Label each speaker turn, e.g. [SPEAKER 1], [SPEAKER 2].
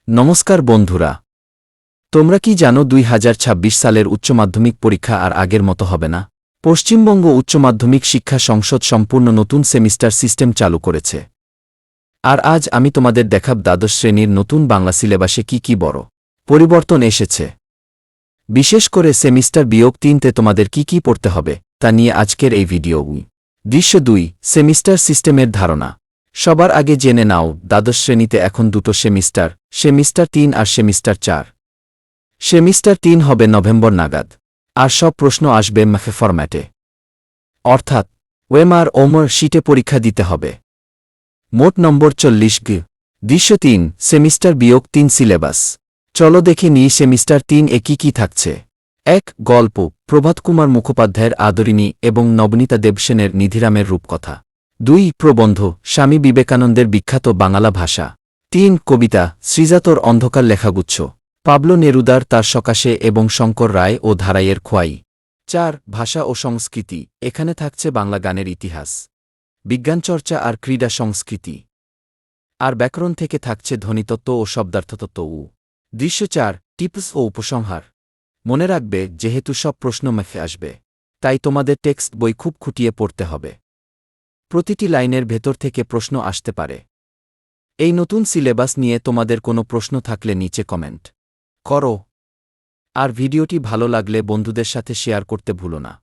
[SPEAKER 1] নমস্কার বন্ধুরা, তোমরা কি জানো 2026 সালের উচ্চ মাধ্যমিক পরীক্ষা আর আগের মতো হবে না? পশ্চিমবঙ্গ উচ্চ মাধ্যমিক শিক্ষা সংসদ সম্পূর্ণ নতুন সেমিস্টার সিস্টেম চালু করেছে। আর আজ আমি তোমাদের দেখাব দ্বাদশ শ্রেণীর নতুন বাংলা সিলেবাসে কি বড় পরিবর্তন এসেছে। বিশেষ করে সেমিস্টার বিয়োগ 3তে তোমাদের কি পড়তে হবে তা নিয়ে আজকের এই ভিডিও। দৃশ্য 2, সেমিস্টার সিস্টেমের ধারণা। সবার আগে জেনে নাও, দ্বাদশ শ্রেণীতে এখন দুটো সেমিস্টার 3 আর সেমিস্টার 4। সেমিস্টার 3 হবে নভেম্বর নাগাদ, আর সব প্রশ্ন আসবে ম্যাথ ফরম্যাটে, অর্থাৎ ওএমআর ওমর শিটে পরীক্ষা দিতে হবে। মোট নম্বর 40 গ। দৃশ্য 3, সেমিস্টার বিয়োগ 3 সিলেবাস। চলো দেখে নিই সেমিস্টার 3 এ কি থাকছে। 1. গল্প, প্রভাত কুমার মুখোপাধ্যায়ের আদরিণী এবং নবনীতা দেবসেনের নিধিরামের রূপকথা। 2. প্রবন্ধ, স্বামী বিবেকানন্দের বিখ্যাত বাংলা ভাষা। 3. কবিতা, শ্রীজাতর অন্ধকার লেখাগুচ্ছ, পাবলো নেরুদার তার সকাশে এবং শঙ্কর রায় ও ধারাইয়ের খোয়াই। 4. ভাষা ও সংস্কৃতি, এখানে থাকছে বাংলা গানের ইতিহাস, বিজ্ঞানচর্চা আর ক্রীড়া সংস্কৃতি। আর ব্যাকরণ থেকে থাকছে ধ্বনিতত্ত্ব ও শব্দার্থতত্ত্ব। দৃশ্য 4, টিপস ও উপসংহার। মনে রাখবে, যেহেতু সব প্রশ্ন ম্যাথে আসবে, তাই তোমাদের টেক্সট বই খুব খুঁটিয়ে পড়তে হবে। প্রতিটি লাইনের ভেতর থেকে প্রশ্ন আসতে পারে। এই নতুন সিলেবাস নিয়ে তোমাদের কোনো প্রশ্ন থাকলে নিচে কমেন্ট করো। আর ভিডিওটি ভালো লাগলে বন্ধুদের সাথে শেয়ার করতে ভুলো না।